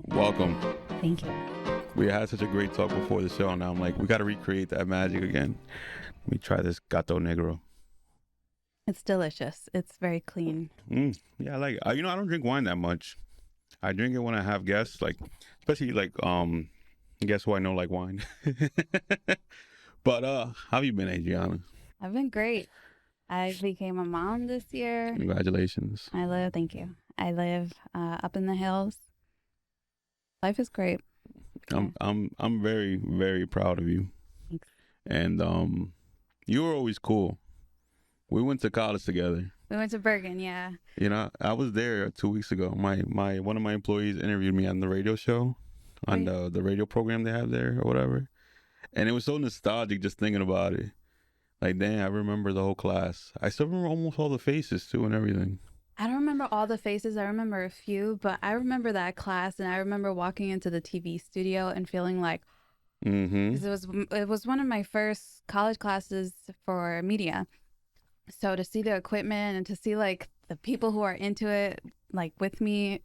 Welcome. Thank you. We had such a great talk before the show. Now I'm like, we got to recreate that magic again. Let me try this gato negro. It's delicious. It's very clean. Yeah, I like it. I don't drink wine that much. I drink it when I have guests, like, especially like, guests who I know like wine. But how have you been, Adriana? I've been great. I became a mom this year. Congratulations. Thank you. I live up in the hills. Life is great. I'm very, very proud of you. Thanks. And you were always cool. We went to college together. We went to Bergen, yeah. I was there 2 weeks ago. My one of my employees interviewed me on the radio show, on the radio program they have there or whatever, and it was so nostalgic just thinking about it. Like, dang, I remember the whole class. I still remember almost all the faces too and everything. I don't remember all the faces. I remember a few, but I remember that class, and I remember walking into the TV studio and feeling like, because it was one of my first college classes for media. So to see the equipment and to see like the people who are into it, like with me,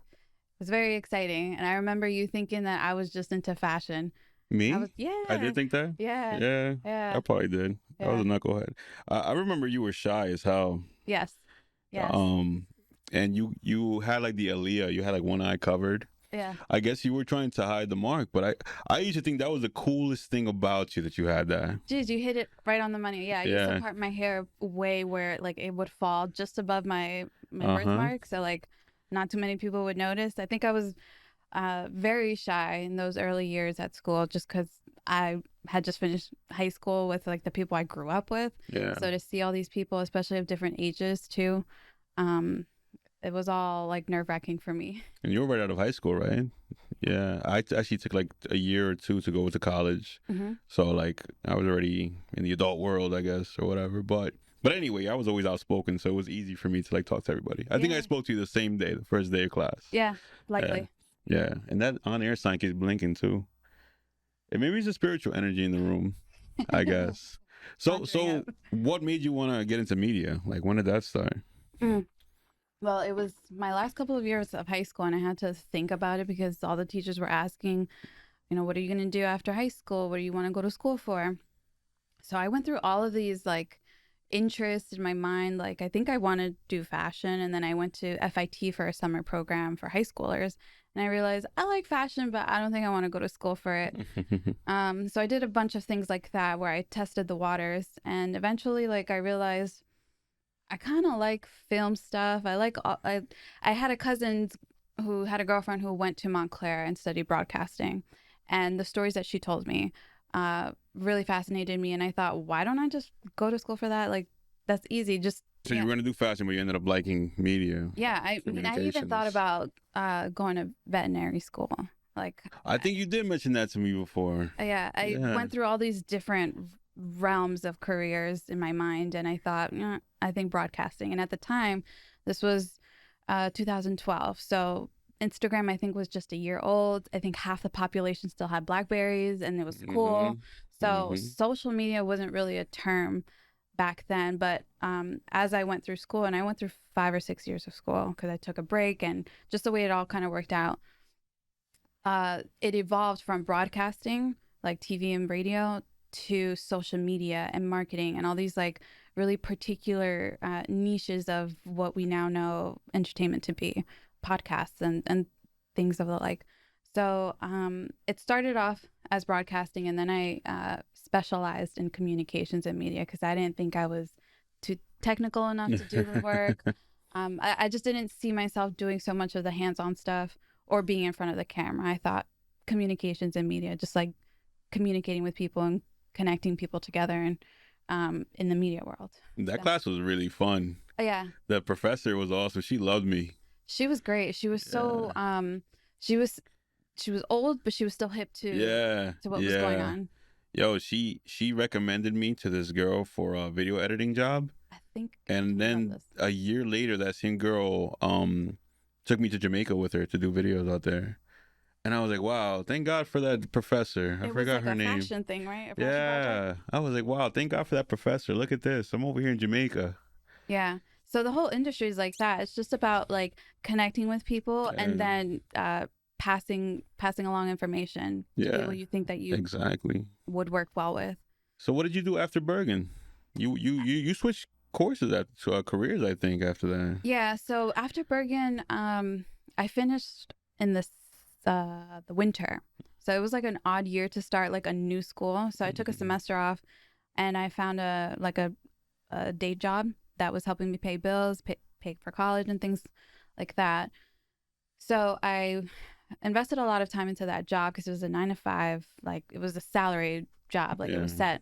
was very exciting. And I remember you thinking that I was just into fashion. Me? Yeah. I did think that? Yeah. Yeah. I probably did. Yeah. I was a knucklehead. I remember you were shy as hell. Yes. And you had like the Aaliyah, you had like one eye covered. Yeah. I guess you were trying to hide the mark, but I used to think that was the coolest thing about you, that you had that. Jeez, you hit it right on the money. Yeah, I used to part my hair way where like it would fall just above my birthmark, so like not too many people would notice. I think I was very shy in those early years at school, just because I had just finished high school with like the people I grew up with. Yeah. So to see all these people, especially of different ages too, it was all like nerve-wracking for me. And you were right out of high school, right? Yeah. I actually took like a year or two to go to college. So like I was already in the adult world, I guess, or whatever. But anyway, I was always outspoken, so it was easy for me to like talk to everybody. I think I spoke to you the same day, the first day of class. Yeah, likely. Yeah. And that on-air sign keeps blinking too. And maybe it's a spiritual energy in the room, I guess. So what made you want to get into media? Like, when did that start? Well, it was my last couple of years of high school, and I had to think about it because all the teachers were asking, what are you going to do after high school? What do you want to go to school for? So I went through all of these like interests in my mind. Like, I think I want to do fashion, and then I went to FIT for a summer program for high schoolers, and I realized I like fashion, but I don't think I want to go to school for it. So I did a bunch of things like that where I tested the waters, and eventually like I realized I kind of like film stuff. I had a cousin who had a girlfriend who went to Montclair and studied broadcasting, and the stories that she told me really fascinated me. And I thought, why don't I just go to school for that? Like, that's easy. So you were going to do fashion, but you ended up liking media. Yeah, I even thought about going to veterinary school. Like, I think you did mention that to me before. Yeah, I went through all these different realms of careers in my mind, and I thought, I think broadcasting. And at the time, this was 2012, so Instagram I think was just a year old. I think half the population still had Blackberries, and it was cool. So social media wasn't really a term back then. But as I went through school, and I went through 5 or 6 years of school because I took a break, and just the way it all kind of worked out, it evolved from broadcasting, like TV and radio, to social media and marketing and all these like really particular niches of what we now know entertainment to be, podcasts and things of the like. So it started off as broadcasting, and then I specialized in communications and media because I didn't think I was too technical enough to do the work. I just didn't see myself doing so much of the hands-on stuff or being in front of the camera. I thought communications and media, just like communicating with people and connecting people together and in the media world. That class was really fun. Yeah. The professor was awesome. She loved me. She was great. She was so she was old, but she was still hip to what was going on. Yo, she recommended me to this girl for a video editing job. I think. And then a year later, that same girl took me to Jamaica with her to do videos out there. And I was like, wow, thank God for that professor. I forgot her name. It was like a fashion thing, right? Yeah. I was like, wow, thank God for that professor. Look at this. I'm over here in Jamaica. Yeah. So the whole industry is like that. It's just about like connecting with people and then passing along information to people you think that you exactly. would work well with. So what did you do after Bergen? You switched courses to careers, I think, after that. Yeah, so after Bergen, I finished in the winter. So it was like an odd year to start like a new school. So I took a semester off, and I found a day job that was helping me pay bills, pay for college and things like that. So I invested a lot of time into that job because it was a 9 to 5, like it was a salaried job, like it was set.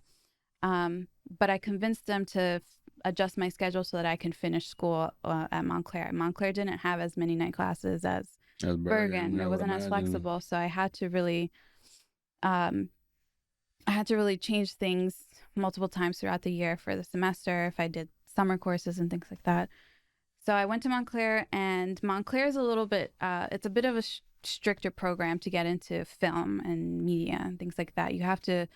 But I convinced them to adjust my schedule so that I can finish school at Montclair. Montclair didn't have as many night classes as Bergen. It wasn't as flexible, so I had to really, change things multiple times throughout the year for the semester if I did summer courses and things like that. So I went to Montclair, and Montclair is a little bit, it's a bit of a stricter program to get into film and media and things like that. You have to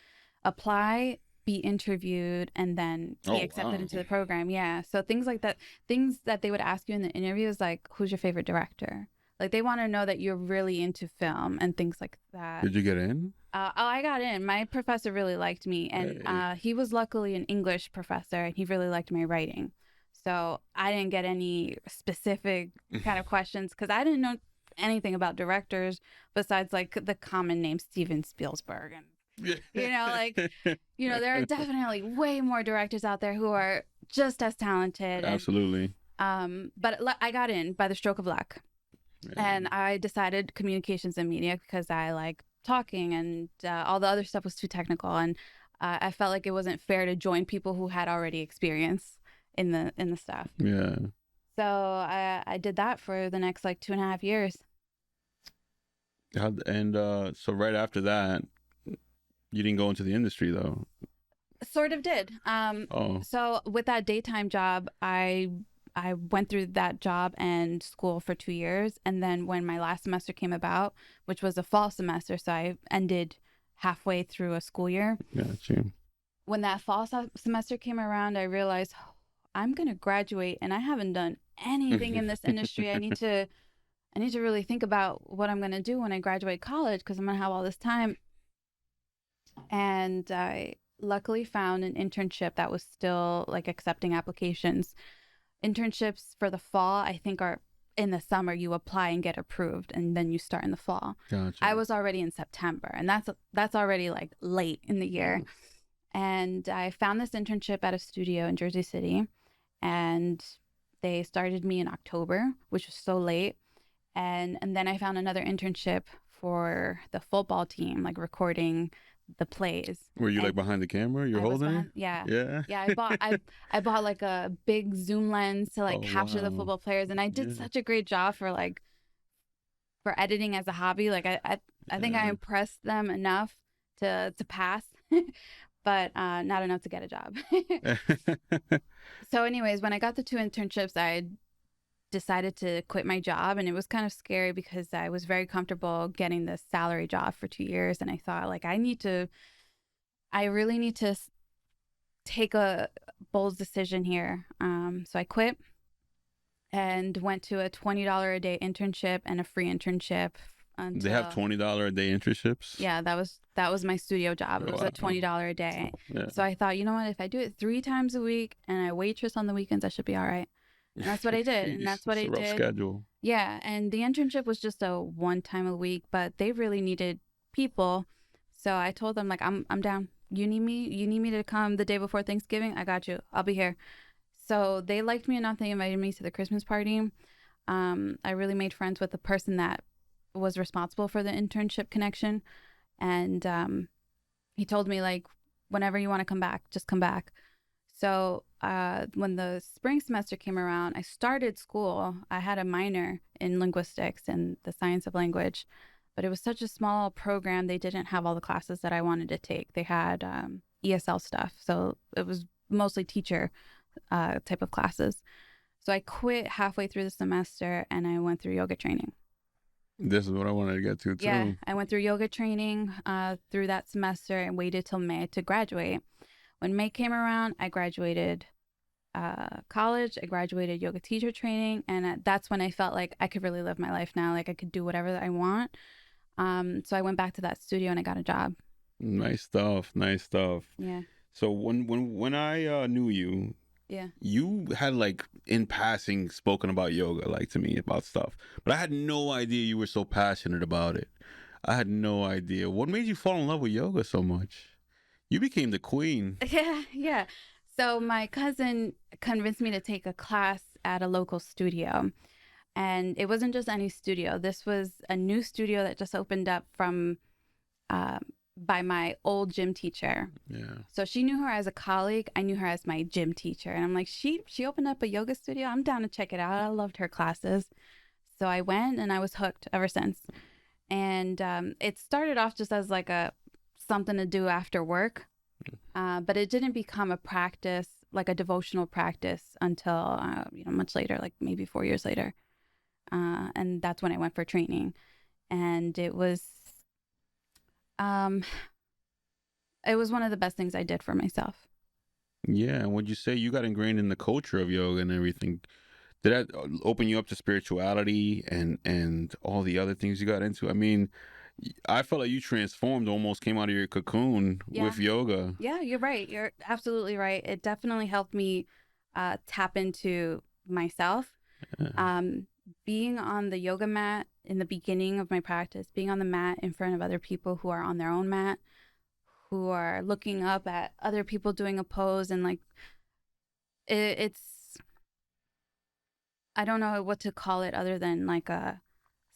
apply, be interviewed, and then be accepted into the program. Yeah. So things like that, things that they would ask you in the interview is like, who's your favorite director? Like they want to know that you're really into film and things like that. Did you get in? I got in. My professor really liked me, and he was luckily an English professor, and he really liked my writing. So I didn't get any specific kind of questions because I didn't know anything about directors besides like the common name Steven Spielberg. And, there are definitely way more directors out there who are just as talented. Absolutely. But I got in by the stroke of luck. And I decided communications and media because I like talking, and all the other stuff was too technical. And I felt like it wasn't fair to join people who had already experience in the stuff. Yeah. So I did that for the next like 2.5 years. And so right after that, you didn't go into the industry though. Sort of did. So with that daytime job, I went through that job and school for 2 years, and then when my last semester came about, which was a fall semester, so I ended halfway through a school year. Gotcha. When that fall semester came around, I realized I'm gonna graduate, and I haven't done anything in this industry. I need to really think about what I'm gonna do when I graduate college because I'm gonna have all this time. And I luckily found an internship that was still like accepting applications. Internships for the fall, I think, are in the summer. You apply and get approved, and then you start in the fall. Gotcha. I was already in September, and that's already like late in the year. And I found this internship at a studio in Jersey City, and they started me in October, which was so late. And then I found another internship for the football team, like recording the plays. Were you like behind the camera? You're holding it? Yeah. I bought like a big zoom lens to like capture the football players, and I did such a great job for editing as a hobby. Like I think I impressed them enough to pass, but not enough to get a job. So anyways, when I got the 2 internships, I decided to quit my job, and it was kind of scary because I was very comfortable getting this salary job for 2 years, and I thought like I really need to take a bold decision here. So I quit and went to a $20 a day internship and a free internship. They have $20 a day internships? Yeah, that was my studio job. It was a $20 a day. Yeah. So I thought, you know what, if I do it 3 times a week and I waitress on the weekends, I should be all right. And that's what I did. And that's what I did. Rough schedule. Yeah. And the internship was just a 1 time a week, but they really needed people. So I told them, like, I'm down. You need me? You need me to come the day before Thanksgiving? I got you. I'll be here. So they liked me enough. They invited me to the Christmas party. I really made friends with the person that was responsible for the internship connection. And he told me, like, whenever you want to come back, just come back. So when the spring semester came around, I started school. I had a minor in linguistics and the science of language, but it was such a small program. They didn't have all the classes that I wanted to take. They had ESL stuff. So it was mostly teacher type of classes. So I quit halfway through the semester and I went through yoga training. This is what I wanted to get to too. Yeah, I went through yoga training through that semester and waited till May to graduate. When May came around, I graduated college. I graduated yoga teacher training, and that's when I felt like I could really live my life now. Like I could do whatever I want. So I went back to that studio and I got a job. Nice stuff. Nice stuff. Yeah. So when I knew you, Yeah. you had like in passing spoken about yoga, like to me about stuff, but I had no idea you were so passionate about it. I had no idea. What made you fall in love with yoga so much? You became the queen. Yeah. Yeah. So my cousin convinced me to take a class at a local studio. And it wasn't just any studio. This was a new studio that just opened up from uh, by my old gym teacher. Yeah. So she knew her as a colleague. I knew her as my gym teacher. And I'm like, she opened up a yoga studio. I'm down to check it out. I loved her classes. So I went and I was hooked ever since. And it started off just as like a something to do after work, but it didn't become a practice, like a devotional practice, until much later, like maybe 4 years later. And that's when I went for training, and um, it was one of the best things I did for myself. Yeah. And would you say you got ingrained in the culture of yoga and everything? Did that open you up to spirituality and all the other things you got into? I mean, I felt like you transformed, almost came out of your cocoon Yeah, with yoga. yeah, you're right. You're absolutely right. It definitely helped me tap into myself. Yeah. Um, Being on the yoga mat in the beginning of my practice, being on the mat in front of other people who are on their own mat, who are looking up at other people doing a pose, and like it's I don't know what to call it other than like a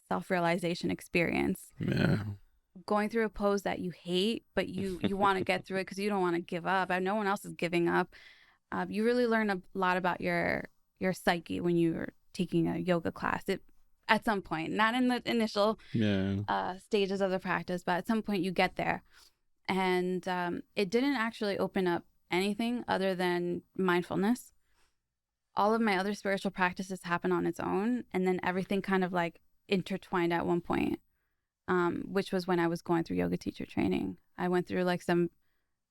self-realization experience. Yeah. Going through a pose that you hate, but you want to get through it because you don't want to give up. And no one else is giving up. You really learn a lot about your psyche when you're taking a yoga class. It at some point, not in the initial Yeah. stages of the practice, but at some point you get there. And it didn't actually open up anything other than mindfulness. All of my other spiritual practices happen on its own, and then everything kind of like intertwined at one point, which was when I was going through yoga teacher training. I went through like some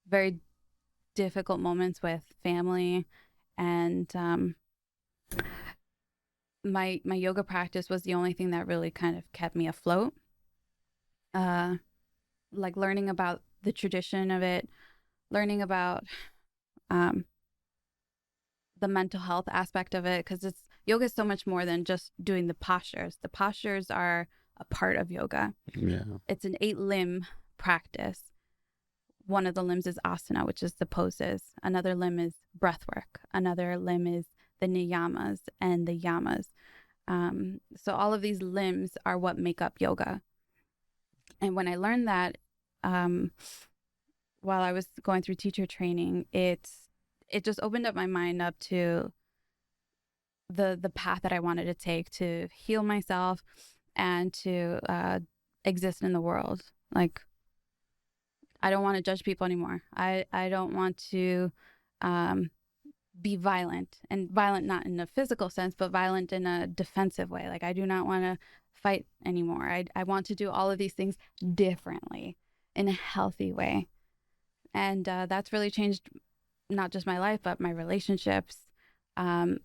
very difficult moments with family, and my yoga practice was the only thing that really kind of kept me afloat. Uh, like learning about the tradition of it, learning about um, the mental health aspect of it, because it's yoga is so much more than just doing the postures. The postures are a part of yoga. Yeah. It's an 8-limb practice. One of the limbs is asana, which is the poses. Another limb is breath work. Another limb is the niyamas and the yamas. So all of these limbs are what make up yoga. And when I learned that, um, while I was going through teacher training, it just opened up my mind up to the path that I wanted to take to heal myself and to exist in the world. Like, I don't want to judge people anymore. I don't want to um, be violent, and violent not in a physical sense, but violent in a defensive way. Like, I do not want to fight anymore. I want to do all of these things differently in a healthy way. And that's really changed not just my life, but my relationships. Um,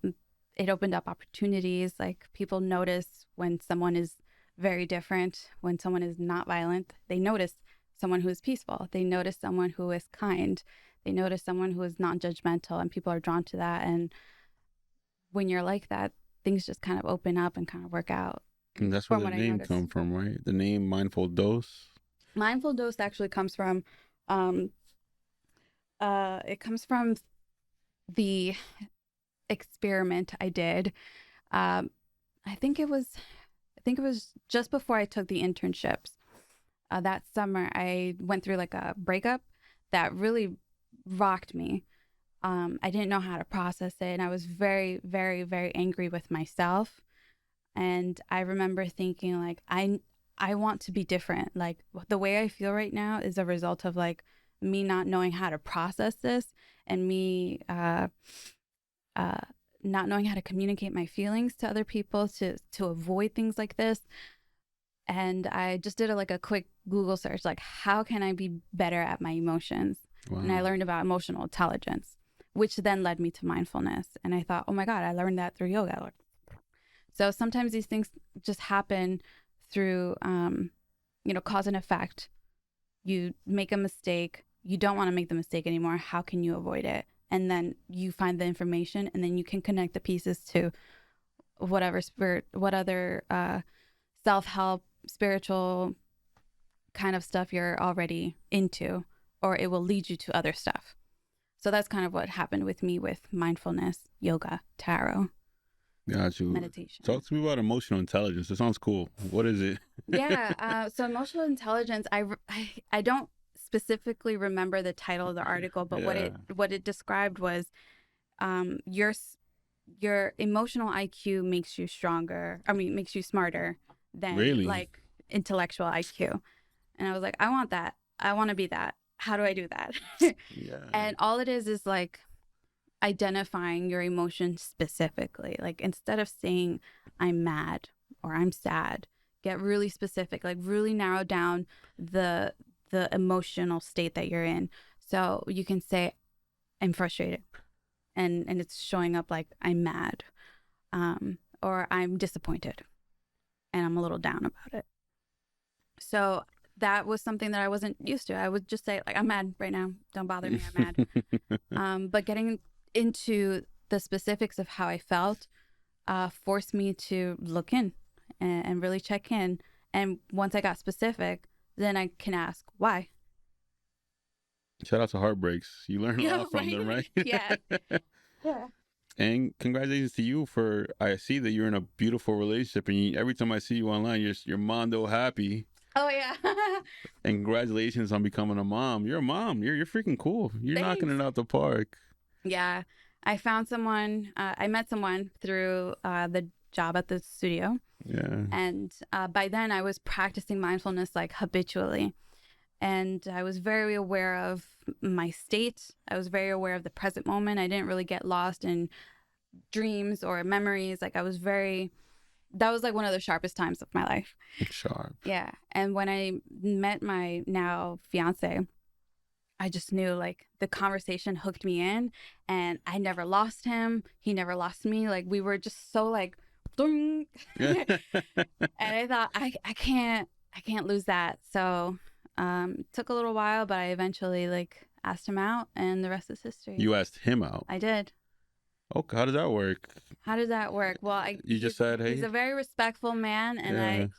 it opened up opportunities. Like, people notice when someone is very different, when someone is not violent. They notice someone who is peaceful. They notice someone who is kind. They notice someone who is non-judgmental, and people are drawn to that. And when you're like that, things just kind of open up and kind of work out. And that's where From the what I name noticed, come from, right? The name Mindful Dose. mindful dose actually comes from, um, it comes from the experiment I did. Um, I think it was, just before I took the internships. That summer, I went through like a breakup that really rocked me. I didn't know how to process it, and I was very, very, very angry with myself. And I remember thinking, like, I want to be different. Like, the way I feel right now is a result of like me not knowing how to process this, and me uh, not knowing how to communicate my feelings to other people to avoid things like this. And I just did like a quick Google search, like, how can I be better at my emotions? And I Wow. learned about emotional intelligence, which then led me to mindfulness. And I thought, oh my God, I learned that through yoga. So sometimes these things just happen through cause and effect. You make a mistake. You don't want to make the mistake anymore. How can you avoid it? And then you find the information, and then you can connect the pieces to whatever what other self-help, spiritual kind of stuff you're already into, or it will lead you to other stuff. So that's kind of what happened with me with mindfulness, yoga, tarot, Got you. meditation. Talk to me about emotional intelligence. It sounds cool. What is it? Yeah. So emotional intelligence, I don't specifically remember the title of the article, but what it described was your emotional IQ makes you stronger. I mean, makes you smarter than Really? like intellectual IQ. And I was like, I want that. I want to be that. How do I do that? Yeah. And all it is like identifying your emotions specifically. Like instead of saying I'm mad or I'm sad, get really specific, like really narrow down the emotional state that you're in. So you can say I'm frustrated, and it's showing up like I'm mad, or I'm disappointed and I'm a little down about it. So that was something that I wasn't used to. I would just say like I'm mad right now, don't bother me, I'm mad. But getting into the specifics of how I felt forced me to look in and really check in. And once I got specific, then I can ask why. Shout out to Heartbreaks. You learn a Yeah, lot from them, right? Yeah. Yeah. And congratulations to you for, I see that you're in a beautiful relationship, and every time I see you online, you're mondo happy. Oh yeah. And congratulations on becoming a mom. You're a mom. You're freaking cool. You're Thanks. knocking it out the park. Yeah. I found someone, I met someone through the job at the studio. Yeah. And by then I was practicing mindfulness like habitually. And I was very aware of my state. I was very aware of the present moment. I didn't really get lost in dreams or memories. Like that was like one of the sharpest times of my life. Sharp. Yeah. And when I met my now fiance, I just knew like the conversation hooked me in, and I never lost him. He never lost me. Like we were just so like, and I thought I can't lose that. So took a little while, but I eventually like asked him out, and the rest is history. You asked him out. I did. Okay, how does that work? How does that work? Well, you just said, hey. He's a very respectful man, and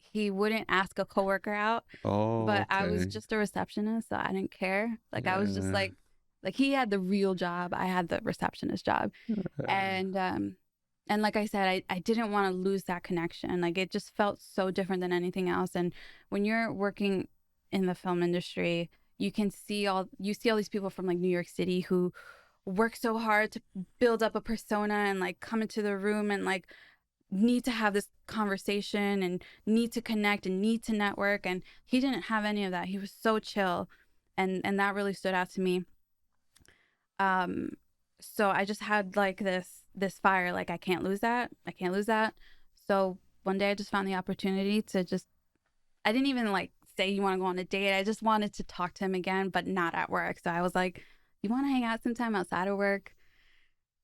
he wouldn't ask a coworker out. Oh, but okay. I was just a receptionist, so I didn't care. Like I was just like he had the real job, I had the receptionist job, and like I said, I didn't want to lose that connection. Like it just felt so different than anything else. And when you're working in the film industry, you see all these people from like New York City who work so hard to build up a persona and like come into the room and like need to have this conversation and need to connect and need to network, and he didn't have any of that. He was so chill, and that really stood out to me. So I just had like this fire, like I can't lose that. So one day I just found the opportunity to just, I didn't even like say you want to go on a date. I just wanted to talk to him again, but not at work. So I was like, you want to hang out sometime outside of work?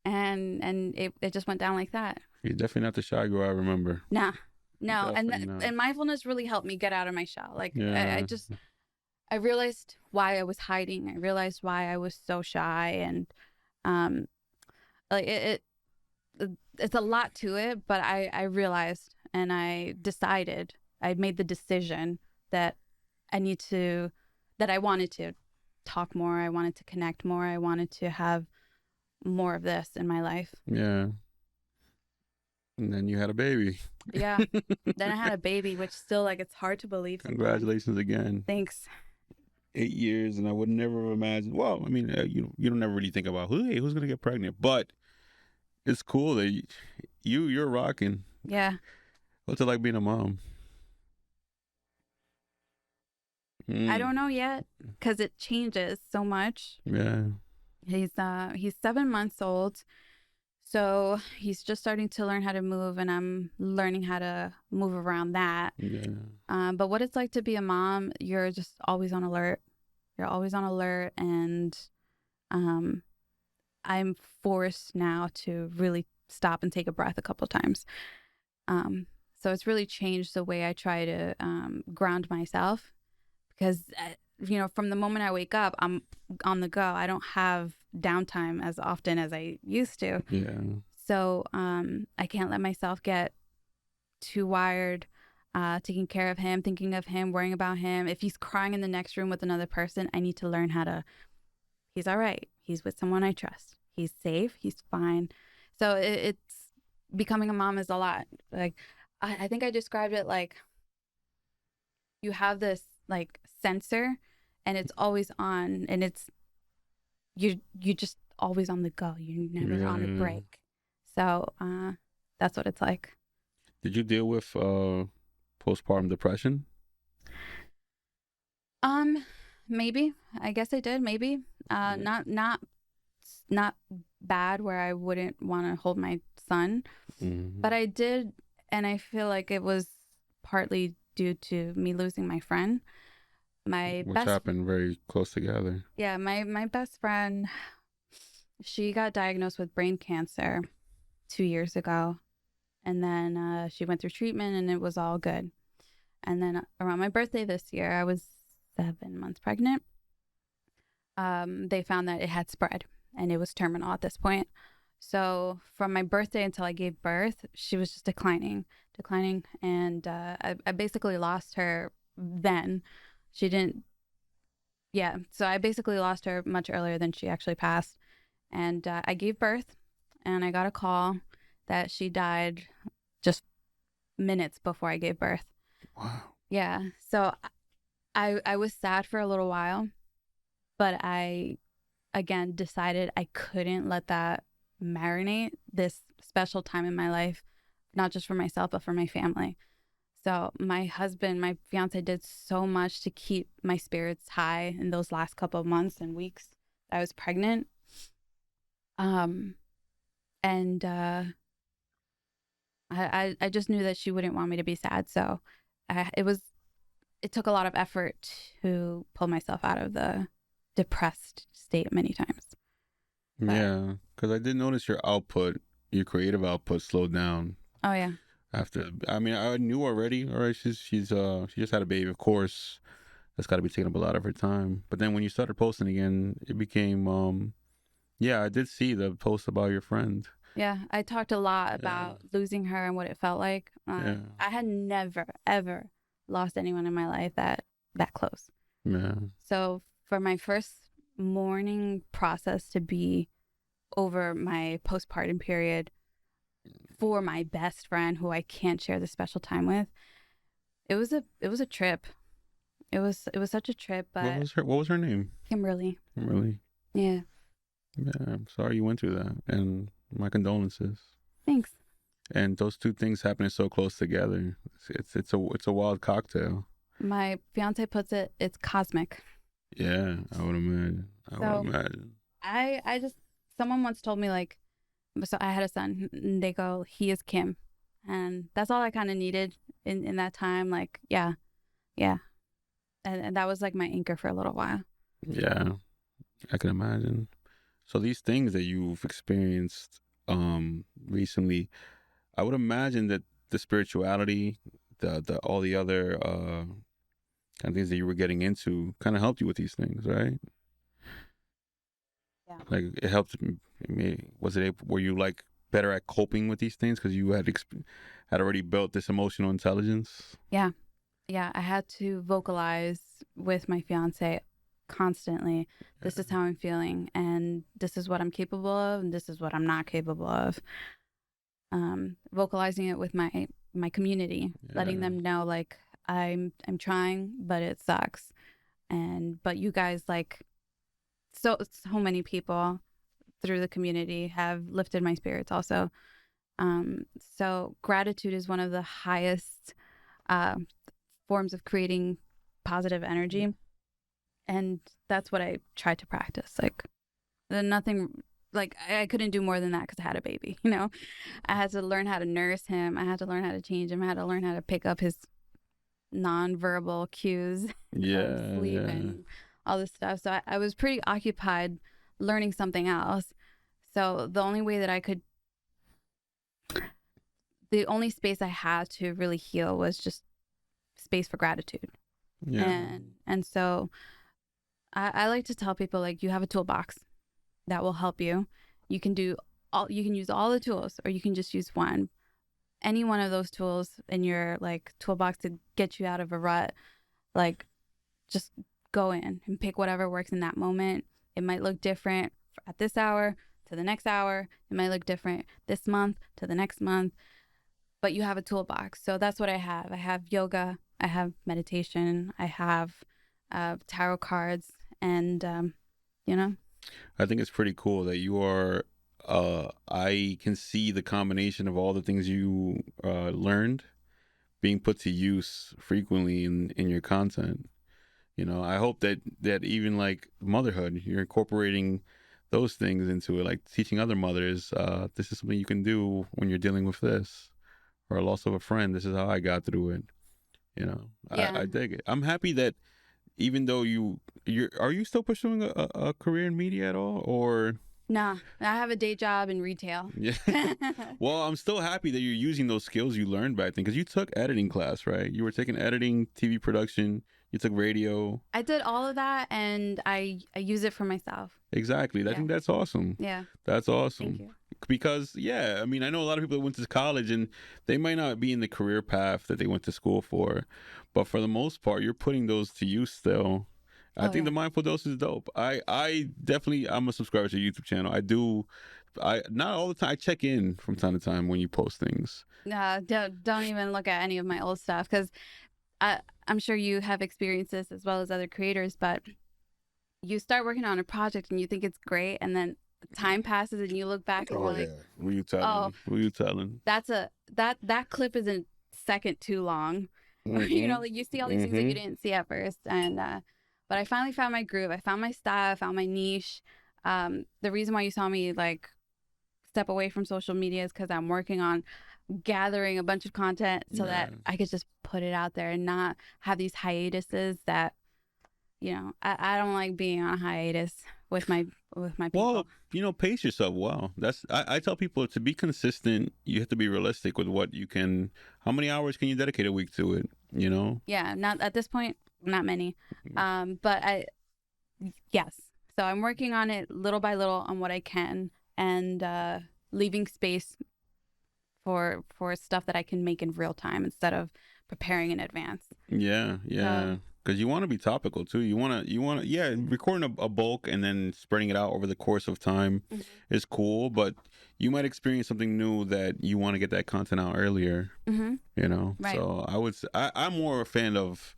And it just went down like that. You're definitely not the shy girl I remember. No. And mindfulness really helped me get out of my shell. Like I realized why I was hiding. I realized why I was so shy, and like it's a lot to it, but I realized, and I made the decision that I wanted to talk more. I wanted to connect more. I wanted to have more of this in my life. Yeah. And then you had a baby. Yeah. Then I had a baby, which still, like, it's hard to believe. Congratulations again. Thanks. 8 years, and I would never have imagined. Well, I mean, you don't ever really think about who's gonna get pregnant, but it's cool that you're rocking. Yeah. What's it like being a mom? I don't know yet, because it changes so much. Yeah. He's 7 months old, so he's just starting to learn how to move, and I'm learning how to move around that. Yeah. But what it's like to be a mom, you're just always on alert. You're always on alert, and I'm forced now to really stop and take a breath a couple times. So So it's really changed the way I try to ground myself, because from the moment I wake up, I'm on the go. I don't have downtime as often as I used to. Yeah. So I can't let myself get too wired, taking care of him, thinking of him, worrying about him. If he's crying in the next room with another person, I need to learn how to, he's all right. He's with someone I trust. He's safe. He's fine. So it's becoming a mom is a lot. Like, I think I described it like you have this like sensor and it's always on, and it's, you just always on the go. You're never on a Yeah. break. So that's what it's like. Did you deal with postpartum depression? Maybe. I guess I did. Maybe. Not bad where I wouldn't want to hold my son, but I did, and I feel like it was partly due to me losing my friend. My Which best, happened very close together. yeah, my best friend, she got diagnosed with brain cancer 2 years ago, and then she went through treatment, and it was all good. And then around my birthday this year, I was 7 months pregnant. They found that it had spread and it was terminal at this point. So from my birthday until I gave birth, she was just declining, and I basically lost her then. She didn't, yeah. So I basically lost her much earlier than she actually passed, and I gave birth, and I got a call that she died just minutes before I gave birth. Wow. Yeah. So I was sad for a little while, but I again decided I couldn't let that marinate, this special time in my life, not just for myself but for my family. So my husband, my fiance, did so much to keep my spirits high in those last couple of months and weeks I was pregnant. And I just knew that she wouldn't want me to be sad. So it took a lot of effort to pull myself out of the depressed state many times. But, Yeah, because I did notice your creative output slowed down oh yeah. after. I mean, I knew already. All right, she just had a baby, of course. That's got to be taking up a lot of her time. But then when you started posting again, it became yeah, I did see the post about your friend. Yeah, I talked a lot Yeah, about losing her and what it felt like. yeah, I had never ever lost anyone in my life that close. yeah, So for my first mourning process to be over my postpartum period for my best friend who I can't share this special time with, it was a trip. It was such a trip, but what was her name? Kimberly. Really? Yeah. Yeah, I'm sorry you went through that, and my condolences. Thanks. And those two things happening so close together, it's a wild cocktail. My fiance puts it's cosmic. Yeah, I would imagine. I would So imagine. I just, someone once told me, like, so I had a son, and they go, he is Kim. And that's all I kind of needed in that time. Like, yeah, yeah. And that was like my anchor for a little while. Yeah, I can imagine. So these things that you've experienced recently, I would imagine that the spirituality, the all the other kind of things that you were getting into kind of helped you with these things, right? Yeah. Like it helped me. Were you like better at coping with these things because you had already built this emotional intelligence? Yeah. Yeah. I had to vocalize with my fiance constantly. This is how I'm feeling, and this is what I'm capable of, and this is what I'm not capable of. Vocalizing it with my community, letting Yeah, them know, like, I'm trying, but it sucks. But you guys, like, so many people through the community have lifted my spirits also. So gratitude is one of the highest uh, forms of creating positive energy, and that's what I tried to practice. Like, nothing, like, I couldn't do more than that because I had a baby. I had to learn how to nurse him. I had to learn how to change him. I had to learn how to pick up his nonverbal cues of yeah, sleep yeah. and all this stuff. So I was pretty occupied learning something else. So the only way that I could the only space I had to really heal was just space for gratitude. Yeah. And so I like to tell people, like, you have a toolbox that will help you. You can use all the tools, or you can just use one. Any one of those tools in your like toolbox to get you out of a rut, like, just go in and pick whatever works in that moment. It might look different at this hour to the next hour. It might look different this month to the next month, but you have a toolbox. So that's what I have. I have yoga, I have meditation, I have tarot cards, and you know. I think it's pretty cool that you are. I can see the combination of all the things you learned being put to use frequently in your content. You know, I hope that even like motherhood, you're incorporating those things into it, like teaching other mothers, this is something you can do when you're dealing with this, or a loss of a friend. This is how I got through it. You know, Yeah. I dig it. I'm happy that even though are you still pursuing a career in media at all, or? Nah, I have a day job in retail. Yeah. Well, I'm still happy that you're using those skills you learned back then, because you took editing class, right? You were taking editing, TV production, you took radio. I did all of that, and I use it for myself. Exactly. I Yeah. think that's awesome. Yeah. That's Thank awesome. you. Because, yeah, I mean, I know a lot of people that went to college and they might not be in the career path that they went to school for, but for the most part, you're putting those to use still. I think the mindful dose is dope. I definitely, I'm a subscriber to your YouTube channel. I not all the time. I check in from time to time when you post things. Don't even look at any of my old stuff, because I'm sure you have experienced this as well as other creators, but you start working on a project and you think it's great, and then time passes and you look back and you're like, Who you telling? oh, Who you telling? that clip is a second too long. Mm-hmm. You know, like, you see all these things that you didn't see at first. And but I finally found my groove. I found my style. I found my niche. The reason why you saw me like step away from social media is because I'm working on gathering a bunch of content so that I could just put it out there and not have these hiatuses that, you know, I don't like being on a hiatus with my people. Well, you know, pace yourself. Wow, I tell people, to be consistent, you have to be realistic with what you can. How many hours can you dedicate a week to it? You know. Yeah, not at this point, not many. But yes. So I'm working on it little by little on what I can, and leaving space for stuff that I can make in real time instead of preparing in advance. Yeah. Because you want to be topical too. You want to, yeah, recording a bulk and then spreading it out over the course of time is cool, but you might experience something new that you want to get that content out earlier. You know, right. So I'm more a fan of,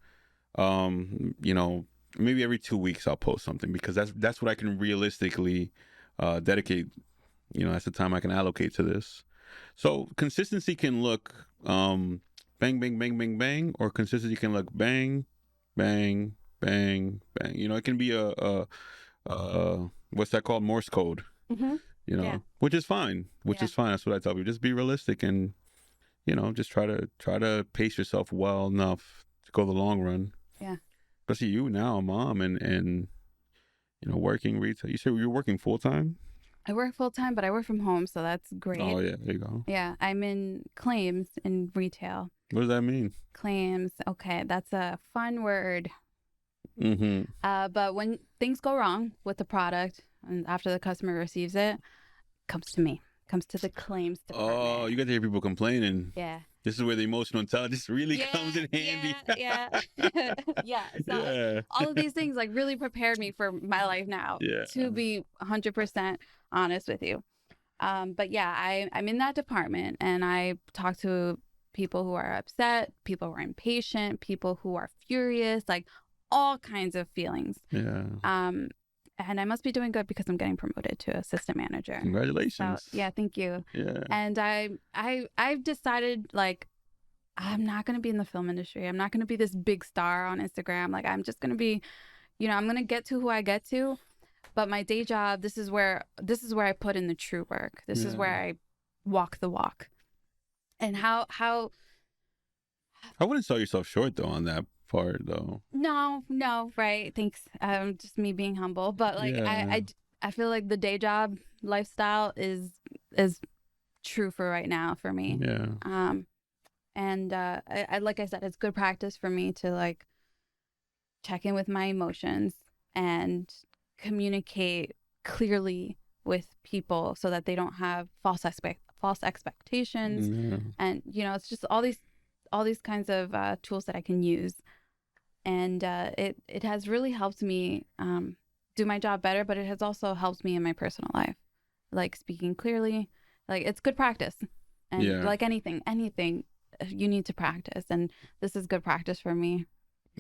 you know, maybe every 2 weeks I'll post something, because that's what I can realistically dedicate. You know, that's the time I can allocate to this. So consistency can look bang, bang, bang, bang, bang, or consistency can look bang, bang, bang, bang. You know, it can be a what's that called? Morse code. You know, which is fine. Is fine. That's what I tell people. Just be realistic, and you know, just try to pace yourself well enough to go the long run. Yeah. Especially you now, a mom, and you know, working retail. You said you're working full time. I work full time, but I work from home, so that's great. Oh yeah, there you go. Yeah, I'm in claims in retail. What does that mean? Claims. Okay, that's a fun word. Mm-hmm. But when things go wrong with the product and after the customer receives it, comes to me. Comes to the claims department. Oh, you got to hear people complaining. Yeah. This is where the emotional intelligence really comes in handy. Yeah. So all of these things like really prepared me for my life now. Yeah. To be 100% honest with you. But yeah, I'm in that department, and I talk to people who are upset, people who are impatient, people who are furious, like all kinds of feelings. Yeah. And I must be doing good because I'm getting promoted to assistant manager. Congratulations. So, yeah, thank you. Yeah. And I've decided, like, I'm not going to be in the film industry. I'm not going to be this big star on Instagram. Like, I'm just going to be, you know, I'm going to get to who I get to. But my day job, this is where I put in the true work. This is where I walk the walk. And how I wouldn't sell yourself short though on that part though. No, right. Thanks. Just me being humble. But like I feel like the day job lifestyle is true for right now for me. Yeah. And I like I said, it's good practice for me to like check in with my emotions and communicate clearly with people so that they don't have false expectations. Yeah. And it's just all these kinds of tools that I can use. And it has really helped me do my job better, but it has also helped me in my personal life, like speaking clearly. Like, it's good practice, and Yeah. like anything you need to practice, and this is good practice for me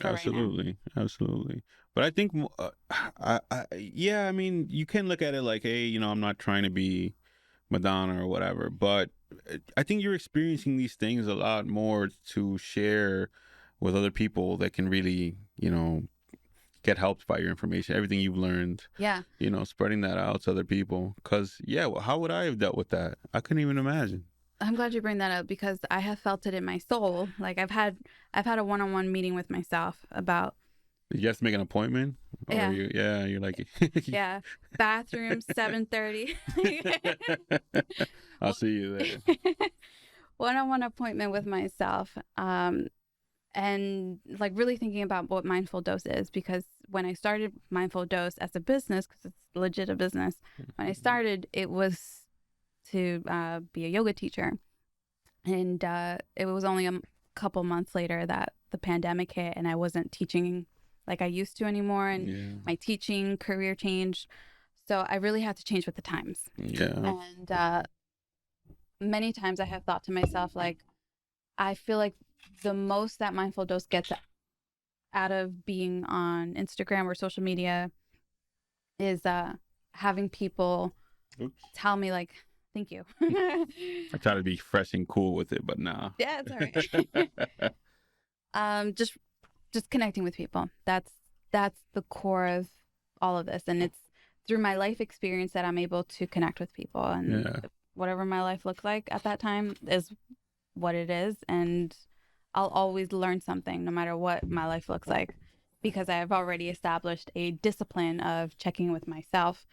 for Absolutely, right now. absolutely. But I think, yeah, I mean, you can look at it like, hey, I'm not trying to be Madonna or whatever, but I think you're experiencing these things a lot more to share with other people that can really, get helped by your information, everything you've learned, Yeah, spreading that out to other people. Because, yeah, well, how would I have dealt with that? I couldn't even imagine. I'm glad you bring that up because I have felt it in my soul. Like, I've had a one-on-one meeting with myself about. Did you have to make an appointment? Or Yeah, you're like, yeah, bathroom 7:30. I'll see you there. One-on-one appointment with myself, and like really thinking about what mindful dose is, because when I started mindful dose as a business, because it's legit a business, when I started, it was to be a yoga teacher, and it was only a couple months later that the pandemic hit, and I wasn't teaching like I used to anymore, and Yeah. my teaching career changed, so I really had to change with the times. Yeah. And many times I have thought to myself, like, I feel like the most that mindful dose gets out of being on Instagram or social media is having people Oops. tell me, like, thank you. I try to be fresh and cool with it, but nah. Yeah, it's all right. Just connecting with people. That's the core of all of this, and it's through my life experience that I'm able to connect with people, and Yeah. whatever my life looked like at that time is what it is, and I'll always learn something no matter what my life looks like, because I have already established a discipline of checking with myself,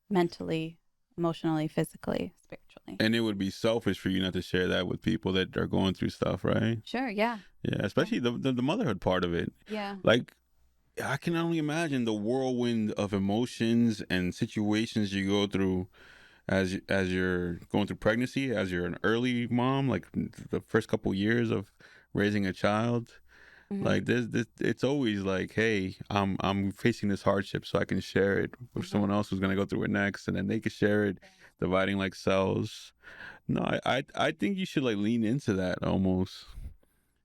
mentally, emotionally, physically, spiritually. And it would be selfish for you not to share that with people that are going through stuff, right? Sure, yeah. Yeah, especially the motherhood part of it. Yeah. Like, I can only imagine the whirlwind of emotions and situations you go through as you're going through pregnancy, as you're an early mom, like the first couple years of raising a child. Mm-hmm. Like this, it's always like, hey, I'm facing this hardship, so I can share it with someone else who's gonna go through it next, and then they can share it, dividing like cells. No, I think you should like lean into that almost,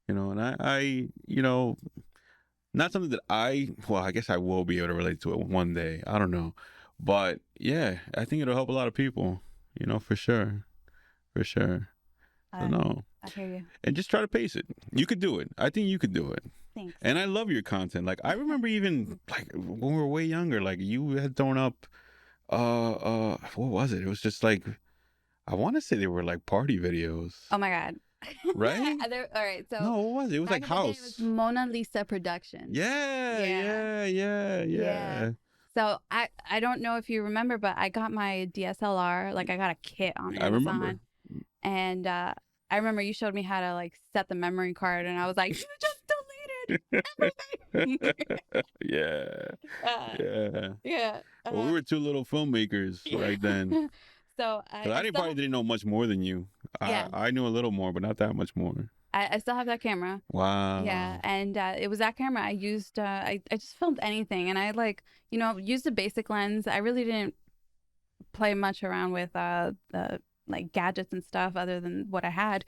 and I not something that I guess I will be able to relate to it one day. I don't know, but yeah, I think it'll help a lot of people, for sure, for sure. So no, I hear you. and just try to pace it. You could do it. I think you could do it. Thanks. And I love your content. Like, I remember even like when we were way younger, like you had thrown up what was it? It was just like, I want to say they were like party videos. Oh my God. Right? All right. So No, what was it? It was like house. It was Mona Lisa Productions. Yeah. So I don't know if you remember, but I got my DSLR, like I got a kit on I Amazon. remember. And I remember you showed me how to like set the memory card, and I was like, you just deleted everything. Yeah. Well, we were two little filmmakers right then. So I probably didn't know much more than you. I knew a little more, but not that much more. I still have that camera. Wow. Yeah, and it was that camera I used. I just filmed anything, and I like used a basic lens. I really didn't play much around with the like gadgets and stuff other than what I had.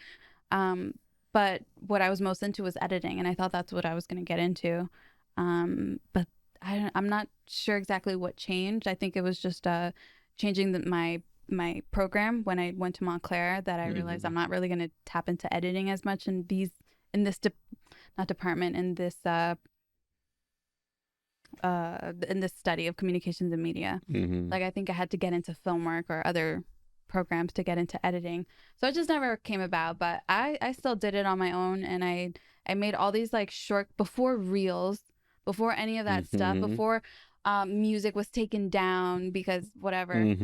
But what I was most into was editing, and I thought that's what I was going to get into. But I'm not sure exactly what changed. I think it was just changing my program when I went to Montclair that I realized I'm not really going to tap into editing as much in this study of communications and media. Mm-hmm. Like, I think I had to get into film work or other programs to get into editing. So it just never came about, but I still did it on my own, and I made all these like short, before reels, before any of that stuff, before music was taken down because whatever.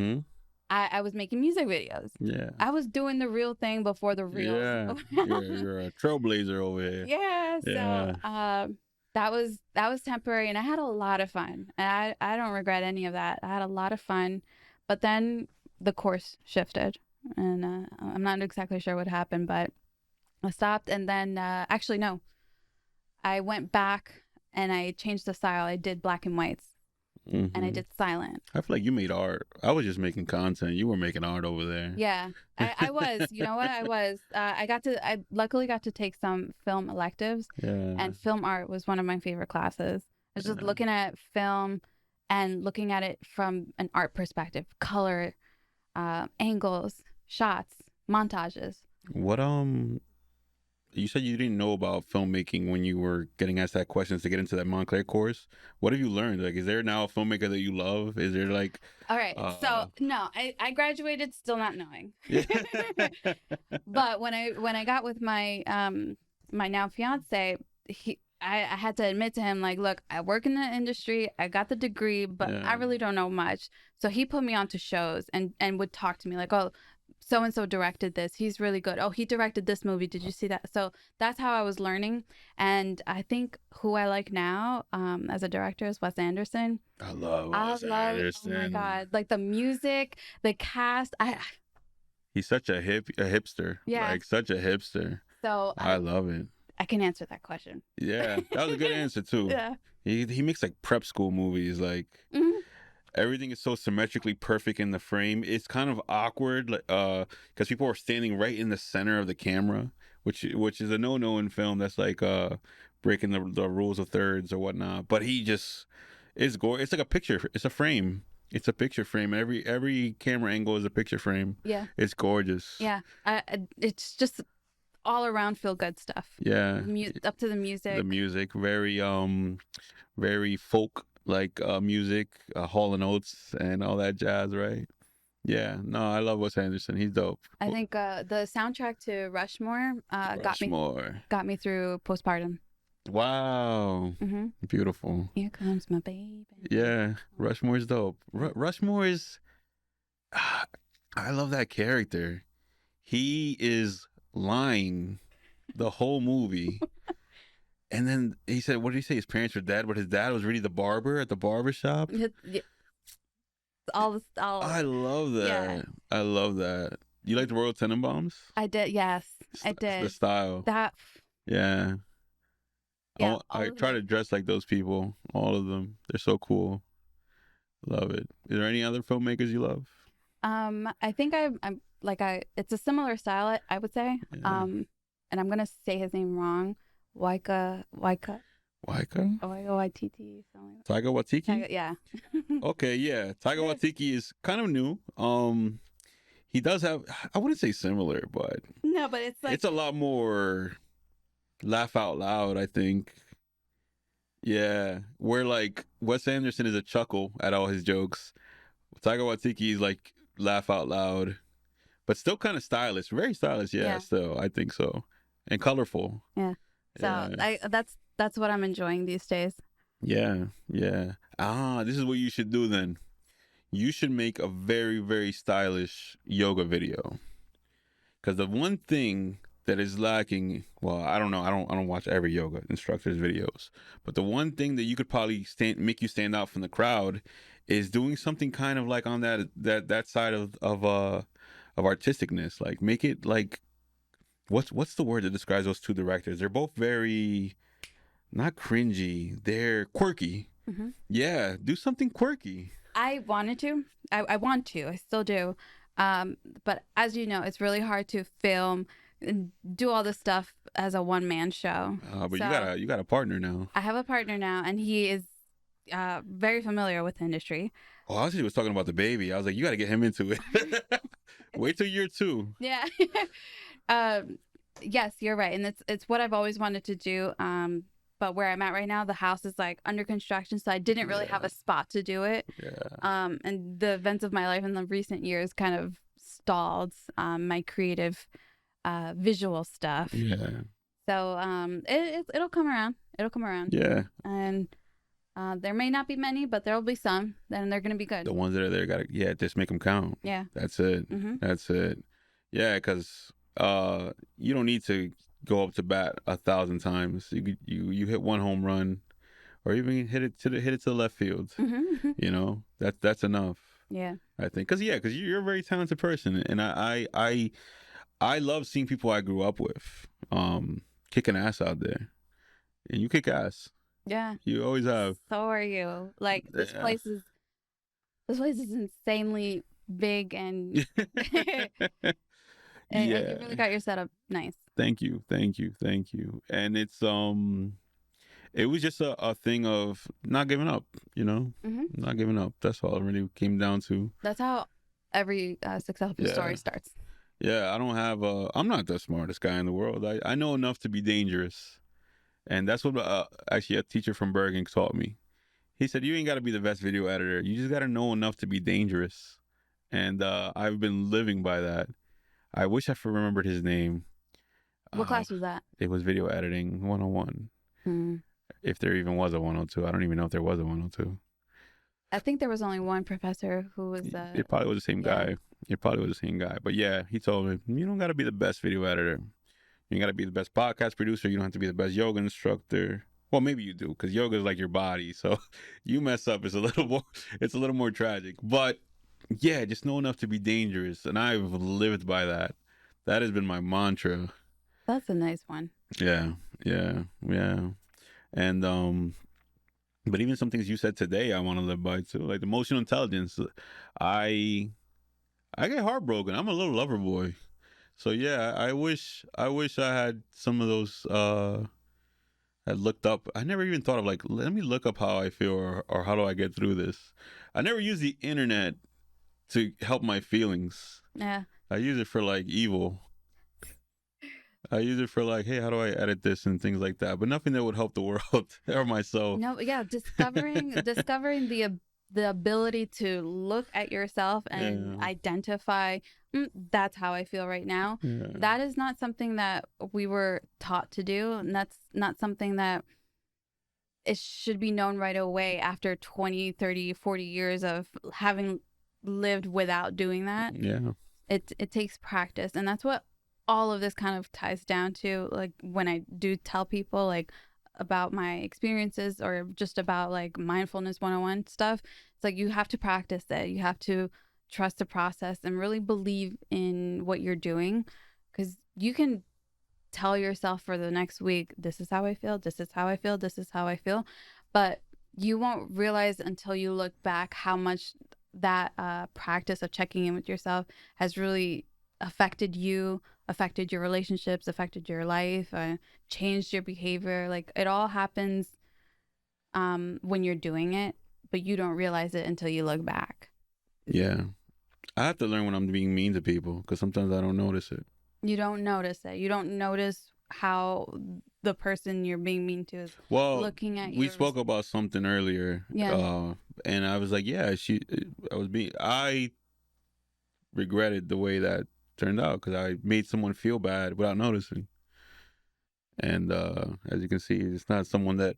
I was making music videos. Yeah. I was doing the real thing before the reels. Yeah. You're a trailblazer over here. Yeah. Yeah. So that was temporary, and I had a lot of fun. And I don't regret any of that. I had a lot of fun, but then the course shifted, and I'm not exactly sure what happened, but I stopped, and then actually no, I went back and I changed the style. I did black and whites, and I Mm-hmm. did silent. I feel like you made art. I was just making content. You were making art over there. Yeah, I was. You know what? I was. I luckily got to take some film electives, Yeah. and film art was one of my favorite classes. I was just Yeah. looking at film and looking at it from an art perspective, color, angles, shots, montages. What you said you didn't know about filmmaking when you were getting asked that questions to get into that Montclair course. What have you learned? Like, is there now a filmmaker that you love? Is there like All right. So no, I graduated still not knowing. yeah. But when I got with my my now fiance, I had to admit to him, like, look, I work in the industry, I got the degree, but I Yeah. really don't know much. So he put me onto shows and would talk to me like, oh, so and so directed this. He's really good. Oh, he directed this movie. Did you see that? So that's how I was learning. And I think who I like now as a director is Wes Anderson. I love I Wes love, oh my Anderson. God, like the music, the cast. He's such a hipster. Yeah. Like such a hipster. So I love it. I can answer that question. Yeah. That was a good answer too. Yeah. He makes like prep school movies, like Mhm. everything is so symmetrically perfect in the frame. It's kind of awkward, like because people are standing right in the center of the camera, which is a no in film. That's like breaking the rules of thirds or whatnot. But he just it's It's like a picture. It's a frame. It's a picture frame. Every camera angle is a picture frame. Yeah. It's gorgeous. Yeah. It's just all around feel good stuff. Yeah. Up to the music. The music very folk like music, Hall and Oates and all that jazz, right? Yeah, no, I love Wes Anderson. He's dope. I think the soundtrack to Rushmore Rushmore. got me through postpartum. Wow, Mm-hmm. beautiful. Here comes my baby. Yeah, Rushmore's dope. Rushmore is. I love that character. He is lying the whole movie. And then he said, what did he say? His parents were dead, but his dad was really the barber at the barber shop. All I love that. Yeah. I love that. You like the Royal Tenenbaums? I did. Yes, I did. The style. That. Yeah. Yeah. I try to dress like those people. All of them. They're so cool. Love it. Is there any other filmmakers you love? I think I'm like it's a similar style, I would say. Yeah. And I'm gonna say his name wrong. Waika. Waika? Waititi. Taika Waititi? Yeah. Okay, yeah. Taika Waititi is kind of new. He does have, I wouldn't say similar, but No, but it's like it's a lot more laugh out loud, I think. Yeah, where like Wes Anderson is a chuckle at all his jokes. Taika Waititi is like laugh out loud, but still kind of stylish, very stylish. Yeah, Yeah. still I think so, and colorful. Yeah. So that's what I'm enjoying these days. Yeah, yeah. This is what you should do then. You should make a very stylish yoga video. Because the one thing that is lacking, well, I don't know, I don't watch every yoga instructor's videos, but the one thing that you could probably make you stand out from the crowd is doing something kind of like on that side of artisticness. Like make it like what's the word that describes those two directors? They're both very not cringy, they're quirky. Mm-hmm. Yeah, do something quirky. I wanted to. I want to. I still do. But as you know, it's really hard to film and do all this stuff as a one-man show. But So, you got a partner now. I have a partner now, and he is very familiar with the industry. Oh, I was talking about the baby. I was like, you got to get him into it. Wait till year 2. Yeah. Yes, you're right, and it's what I've always wanted to do. But where I'm at right now, the house is like under construction, so I didn't really have a spot to do it. Yeah. And the events of my life in the recent years kind of stalled my creative visual stuff. Yeah. So it'll come around. It'll come around. Yeah. And There may not be many, but there will be some. Then they're gonna be good. The ones that are there, just make them count. Yeah. That's it. Mm-hmm. That's it. Yeah, because you don't need to go up to bat 1,000 times. You hit one home run, or even hit it to the left field. Mm-hmm. You know, that's enough. Yeah. I think, because you're a very talented person, and I love seeing people I grew up with, kicking ass out there, and you kick ass. Yeah. You always have. So are you? Like Yeah. this place is insanely big and and you Yeah. really got your setup nice. Thank you, thank you, thank you. And it was just a thing of not giving up, Mm-hmm. not giving up. That's all it really came down to. That's how every successful Yeah. story starts. Yeah, I'm not the smartest guy in the world. I know enough to be dangerous. And that's what actually a teacher from Bergen taught me. He said, you ain't got to be the best video editor. You just got to know enough to be dangerous. And I've been living by that. I wish I remembered his name. What class was that? It was video editing 101. Hmm. If there even was a 102. I don't even know if there was a 102. I think there was only one professor who was. It probably was the same yeah. guy. It probably was the same guy. But yeah, he told me, you don't got to be the best video editor. You got to be the best podcast producer. You don't have to be the best yoga instructor. Well, maybe you do, because yoga is like your body. So you mess up, it's a little more tragic. But yeah, just know enough to be dangerous. And I've lived by that. That has been my mantra. That's a nice one. Yeah, yeah, yeah. And but even some things you said today, I want to live by too, like emotional intelligence. I get heartbroken. I'm a little lover boy, so yeah, I wish I had some of those. I looked up. I never even thought of, like, let me look up how I feel, or how do I get through this. I never use the internet to help my feelings. Yeah. I use it for like evil. I use it for like, hey, how do I edit this and things like that, but nothing that would help the world or myself. No, yeah, discovering the ability to look at yourself and Yeah. identify, that's how I feel right now. Yeah. That is not something that we were taught to do, and that's not something that it should be known right away after 20, 30, 40 years of having lived without doing that. Yeah. It takes practice, and that's what all of this kind of ties down to. Like when I do tell people like about my experiences, or just about like mindfulness 101 stuff, it's like you have to practice it. You have to trust the process and really believe in what you're doing, because you can tell yourself for the next week, this is how I feel, this is how I feel, this is how I feel, but you won't realize until you look back how much that practice of checking in with yourself has really affected you, affected your relationships, affected your life, changed your behavior. Like it all happens when you're doing it, but you don't realize it until you look back. Yeah. I have to learn when I'm being mean to people, because sometimes I don't notice it. You don't notice it. You don't notice how the person you're being mean to is looking at you. We spoke about something earlier. Yeah. And I was like, yeah, I regretted the way that turned out, because I made someone feel bad without noticing. And as you can see, it's not someone that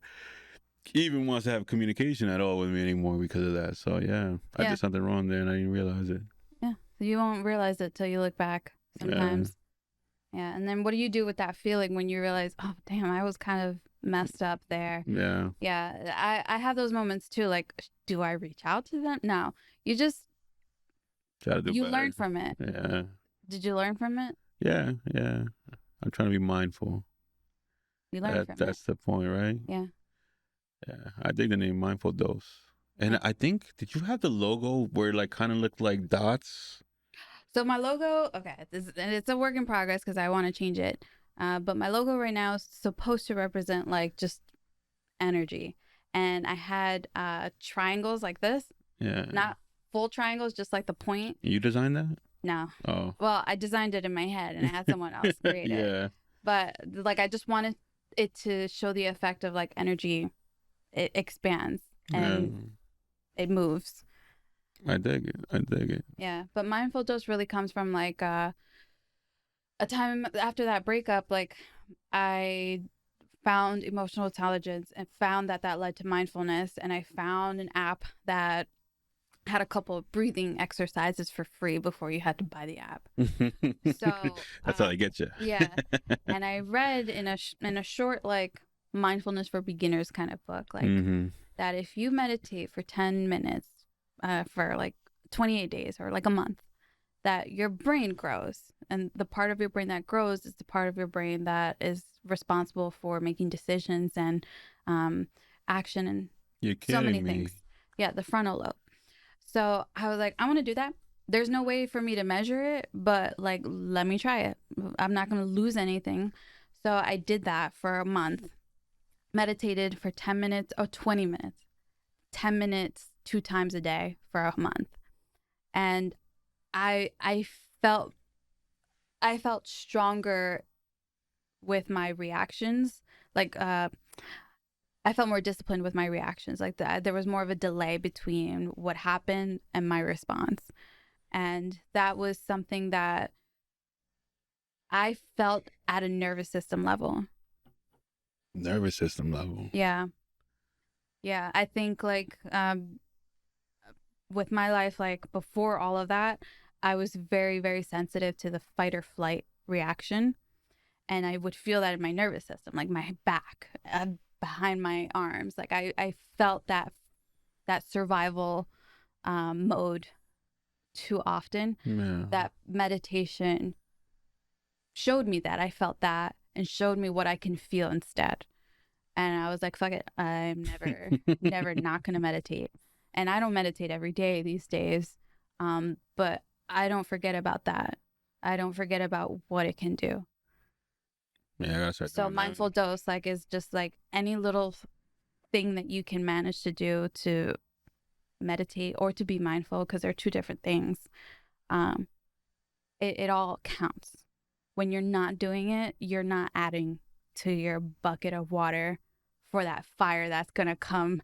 even wants to have communication at all with me anymore because of that. So yeah, I did something wrong there and I didn't realize it. Yeah. So you won't realize it till you look back sometimes. Yeah. And then what do you do with that feeling when you realize, oh damn, I was kind of messed up there? Yeah. Yeah. I have those moments too. Like, do I reach out to them? No. You just try to do better. Learn from it. Yeah. Did you learn from it? Yeah. Yeah. I'm trying to be mindful. You learn from it. That's the point, right? Yeah. Yeah. I dig the name Mindful Dose. And I think, did you have the logo where it like kind of looked like dots? So my logo, okay, it's a work in progress because I want to change it. But my logo right now is supposed to represent like just energy. And I had triangles like this. Yeah. Not full triangles, just like the point. You designed that? No. Oh. Well, I designed it in my head and I had someone else create it. Yeah. But like I just wanted it to show the effect of like energy. It expands and it moves. I dig it. Yeah, but mindful dose really comes from like a time after that breakup. Like I found emotional intelligence and found that that led to mindfulness. And I found an app that had a couple of breathing exercises for free before you had to buy the app. So that's how they get you. yeah. And I read in a short like mindfulness for beginners kind of book like that if you meditate for 10 minutes for like 28 days or like a month, that your brain grows, and the part of your brain that grows is the part of your brain that is responsible for making decisions and action and You're so many kidding me. things. Yeah, the frontal lobe. So I was like, I want to do that. There's no way for me to measure it, but like, let me try it. I'm not going to lose anything. So I did that for a month, meditated for 10 minutes or 20 minutes, 10 minutes, 2 times a day for a month. And I felt stronger with my reactions. Like, I felt more disciplined with my reactions. Like there was more of a delay between what happened and my response. And that was something that I felt at a nervous system level. Nervous system level. Yeah. Yeah. I think like with my life, like before all of that, I was very, very sensitive to the fight or flight reaction. And I would feel that in my nervous system, like my back, behind my arms. Like I felt that survival mode too often. Yeah. That meditation showed me that. I felt that and showed me what I can feel instead. And I was like, fuck it. I'm never not going to meditate. And I don't meditate every day these days. But I don't forget about that. I don't forget about what it can do. Yeah, I gotta start So doing mindful that. dose like is just like any little thing that you can manage to do to meditate or to be mindful, because they're two different things. It all counts. When you're not doing it, you're not adding to your bucket of water for that fire that's gonna come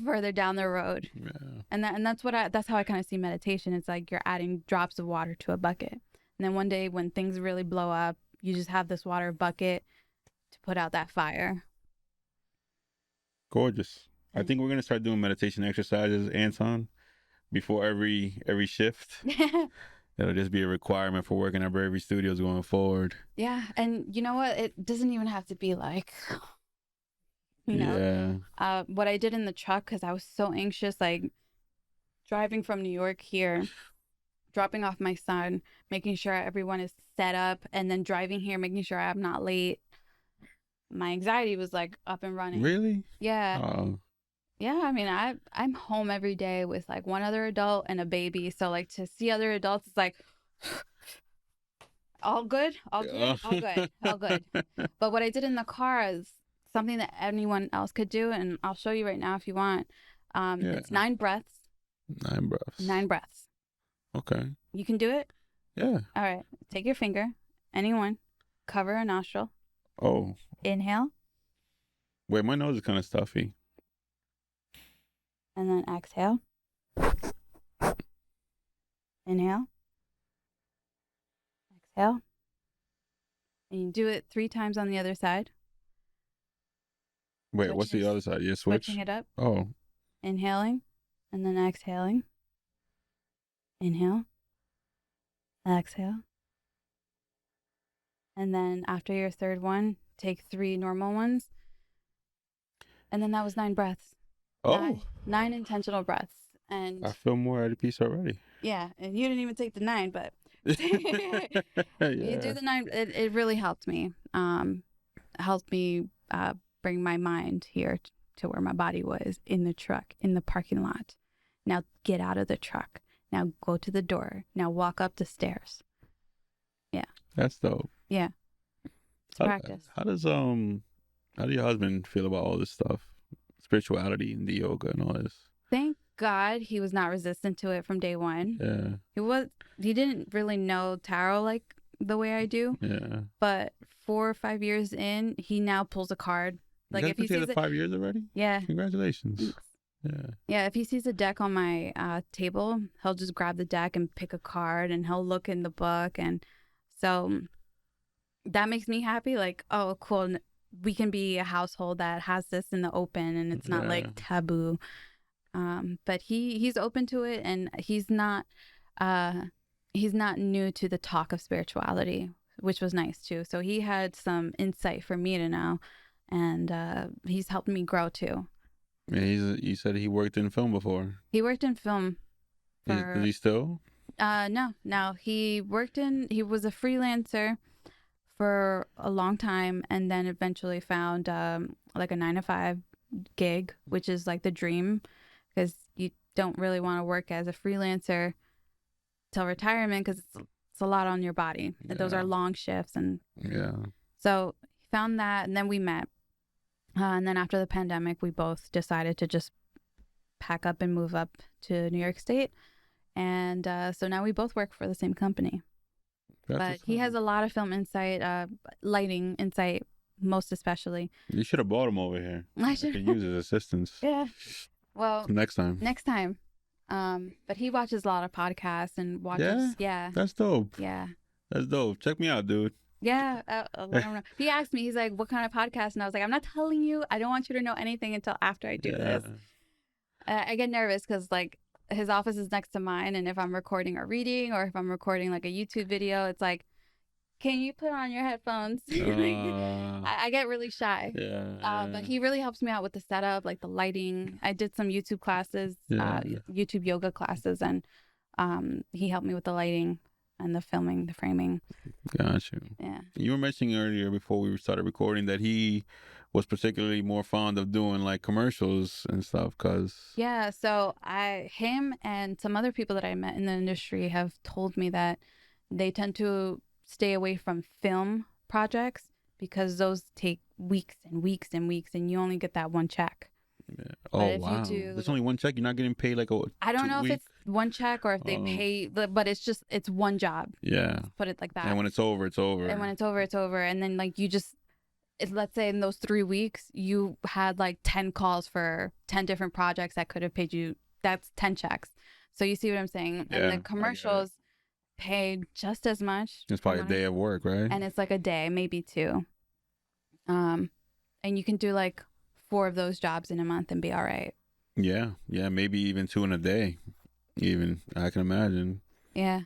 further down the road. Yeah. And that's how I kind of see meditation. It's like you're adding drops of water to a bucket, and then one day when things really blow up, you just have this water bucket to put out that fire. Gorgeous. I think we're gonna start doing meditation exercises, Anton, before every shift. It'll just be a requirement for working at Bravery Studios going forward. Yeah, and you know what? It doesn't even have to be like, Yeah. what I did in the truck, because I was so anxious, like driving from New York here, dropping off my son, making sure everyone is set up, and then driving here, making sure I'm not late. My anxiety was like up and running. Really? Yeah. Oh. Yeah, I mean, I'm home every day with like one other adult and a baby. So like to see other adults, it's like all good, all good, all good, all good. But what I did in the car is something that anyone else could do, and I'll show you right now if you want. Yeah. It's 9 breaths. 9 breaths. 9 breaths. Okay. You can do it? Yeah. All right. Take your finger, anyone, cover a nostril. Oh. Inhale. Wait, my nose is kind of stuffy. And then exhale. Inhale. Exhale. And you do it 3 times on the other side. Wait, what's the other side? You switch? Switching it up. Oh. Inhaling. And then exhaling. Inhale. Exhale. And then after your third one, take 3 normal ones. And then that was 9 breaths. Oh. 9 intentional breaths. And I feel more at peace already. Yeah, and you didn't even take the 9, but Yeah. you do the 9. It really helped me. Helped me bring my mind here to where my body was, in the truck, in the parking lot. Now get out of the truck. Now go to the door. Now walk up the stairs. Yeah. That's dope. Yeah. It's practice. How do your husband feel about all this stuff? Spirituality and the yoga and all this. Thank God he was not resistant to it from day one. Yeah. He didn't really know tarot like the way I do. Yeah. But 4 or 5 years in, he now pulls a card. Like you if he sees 5 years already? Yeah. Congratulations. Thanks. Yeah. Yeah, if he sees a deck on my table, he'll just grab the deck and pick a card, and he'll look in the book, and so that makes me happy. Like, oh, cool. we can be a household that has this in the open and it's not like taboo. But he's open to it, and he's not new to the talk of spirituality, which was nice too. So he had some insight for me to know, and he's helped me grow too. Yeah, you said he worked in film before. He worked in film. Does he still? No. He was a freelancer for a long time, and then eventually found like a 9 to 5 gig, which is like the dream, because you don't really want to work as a freelancer till retirement, because it's a lot on your body. Yeah. Those are long shifts, and so he found that, and then we met, and then after the pandemic, we both decided to just pack up and move up to New York State, and so now we both work for the same company. But he has a lot of film insight, lighting insight, most especially. You should have brought him over here. I could use his assistance. Yeah. Well, next time. But he watches a lot of podcasts and watches. Yeah. That's dope. Yeah. That's dope. Check me out, dude. Yeah. I don't know. He asked me, he's like, what kind of podcast? And I was like, I'm not telling you. I don't want you to know anything until after I do this. I get nervous because, like, his office is next to mine, and if I'm recording a reading or if I'm recording like a YouTube video, it's like, can you put on your headphones? I get really shy. But he really helps me out with the setup, like the lighting. I did some YouTube classes, YouTube yoga classes, and he helped me with the lighting and the filming, the framing. Got you. Yeah. You were mentioning earlier before we started recording that he was particularly more fond of doing like commercials and stuff, yeah, so him and some other people that I met in the industry have told me that they tend to stay away from film projects because those take weeks and weeks and weeks, and you only get that one check. Yeah. Oh, wow. There's only one check. You're not getting paid like I don't know if it's one check or if they pay, but it's one job. Yeah. Let's put it like that. And when it's over, it's over. And when it's over, it's over. And then like let's say in those 3 weeks, you had like 10 calls for 10 different projects that could have paid you. That's 10 checks. So you see what I'm saying? Yeah, and the commercials paid just as much. It's probably a day of work, right? And it's like a day, maybe 2. And you can do like 4 of those jobs in a month and be all right. Yeah, maybe even 2 in a day. Even I can imagine. Yeah.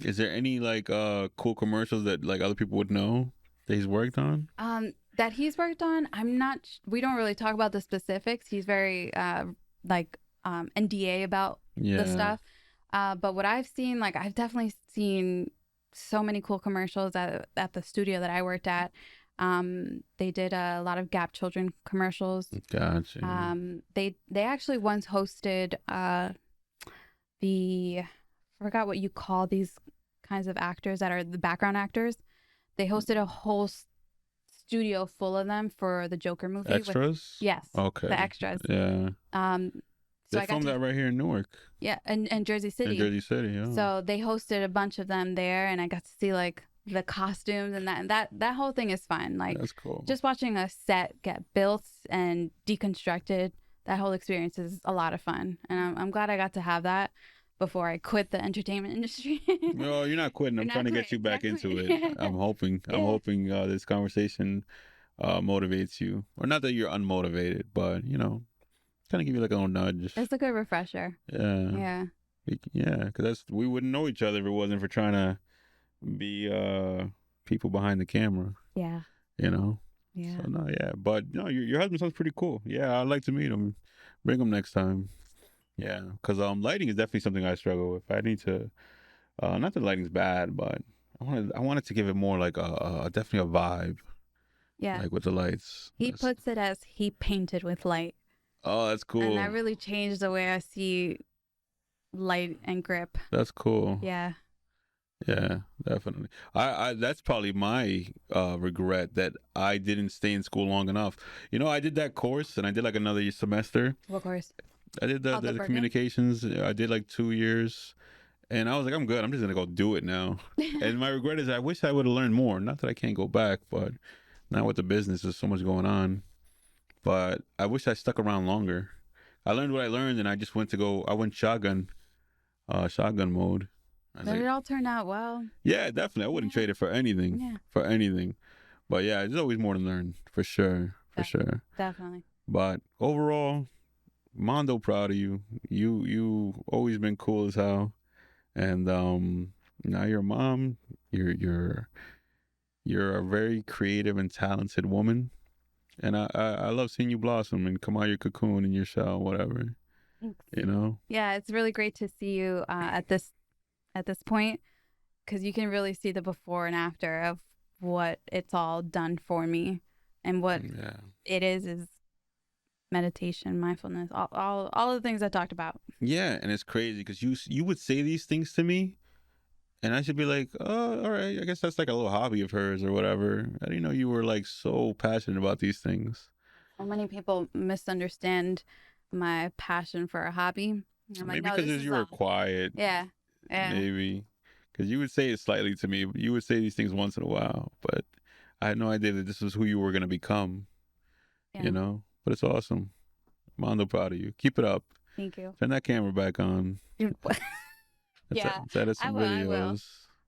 Is there any like cool commercials that like other people would know that he's worked on? That he's worked on, we don't really talk about the specifics. He's very NDA about the stuff. But what I've seen, like I've definitely seen so many cool commercials at the studio that I worked at. They did a lot of Gap Children commercials. Gotcha. They actually once hosted I forgot what you call these kinds of actors that are the background actors. They hosted a whole studio full of them for the Joker movie. Extras? Yes. Okay. The extras. Yeah. So they filmed that right here in Newark. Yeah, and Jersey City. In Jersey City, yeah. So they hosted a bunch of them there, and I got to see like the costumes and that whole thing is fun. Like, that's cool. Just watching a set get built and deconstructed, that whole experience is a lot of fun, and I'm glad I got to have that before I quit the entertainment industry. No, you're not quitting. I'm trying to get you back into it. I'm hoping this conversation motivates you, or not that you're unmotivated, but kind of give you like a little nudge. It's a good refresher. Yeah. Because we wouldn't know each other if it wasn't for trying to be people behind the camera. Yeah. Yeah. So no, yeah, but your husband sounds pretty cool. Yeah, I'd like to meet him. Bring him next time. Yeah, because lighting is definitely something I struggle with. I need to, not that lighting's bad, but I wanted to give it more like definitely a vibe. Yeah. Like with the lights. He puts it as he painted with light. Oh, that's cool. And that really changed the way I see light and grip. That's cool. Yeah. Yeah, definitely. I that's probably my regret that I didn't stay in school long enough. I did that course and I did like another semester. What course? I did the communications. I did like 2 years, and I was like, I'm good. I'm just gonna go do it now. And my regret is I wish I would have learned more. Not that I can't go back, but now with the business, there's so much going on. But I wish I stuck around longer. I learned what I learned, and I just went shotgun mode. But it all turned out well. Yeah, definitely. I wouldn't trade it for anything. Yeah. For anything. But yeah, there's always more to learn for sure, for sure. Definitely. But overall, Mondo, proud of you. You always been cool as hell, and now you're a mom. You're a very creative and talented woman, and I love seeing you blossom and come out of your cocoon in your shell, whatever. Thanks. You know. Yeah, it's really great to see you at this point, because you can really see the before and after of what it's all done for me, and what it is meditation, mindfulness, all of the things I talked about. Yeah, and it's crazy because you would say these things to me, and I should be like, oh, all right, I guess that's like a little hobby of hers or whatever. I didn't know you were like so passionate about these things. So many people misunderstand my passion for a hobby. I'm like, Maybe no, because this is you were quiet, yeah. maybe. Because you would say it slightly to me. You would say these things once in a while, but I had no idea that this was who you were going to become, you know? But it's awesome. Mondo, proud of you. Keep it up. Thank you. Turn that camera back on. Let's edit some videos.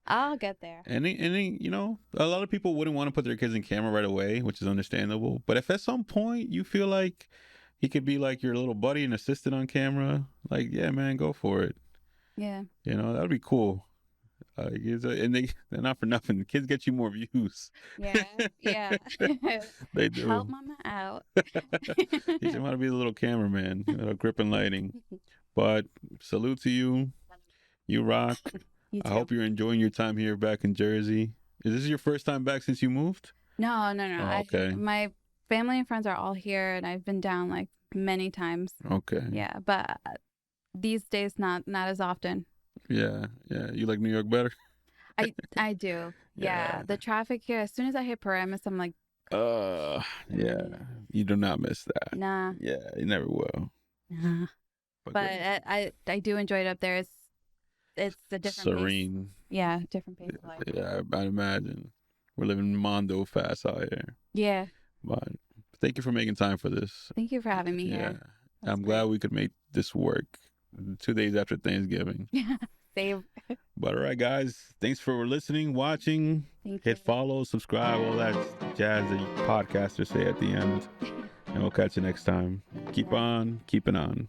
I'll get there. Any, you know, a lot of people wouldn't want to put their kids in camera right away, which is understandable. But if at some point you feel like he could be like your little buddy and assistant on camera, like, yeah, man, go for it. Yeah. You know, that'd be cool. And they're not for nothing. The kids get you more views. Yeah. Yeah. They do. Help mama out. You should want to be the little cameraman, grip and lighting. But salute to you. You rock. I hope you're enjoying your time here back in Jersey. Is this your first time back since you moved? No. Oh, okay. My family and friends are all here, and I've been down like many times. Okay. Yeah, but these days not as often. Yeah. You like New York better? I do. Yeah. The traffic here, as soon as I hit Paramus, I'm like, yeah. You do not miss that. Nah. Yeah, you never will. Nah. But I do enjoy it up there. It's a different serene pace. Yeah, different pace of life. Yeah, I'd imagine. We're living Mondo fast out here. Yeah. But thank you for making time for this. Thank you for having me here. I'm glad we could make this work 2 days after Thanksgiving. Yeah. Save. But all right, guys, thanks for listening, watching. Hit follow, subscribe, all that jazz that podcasters say at the end. And we'll catch you next time. Keep on keeping on.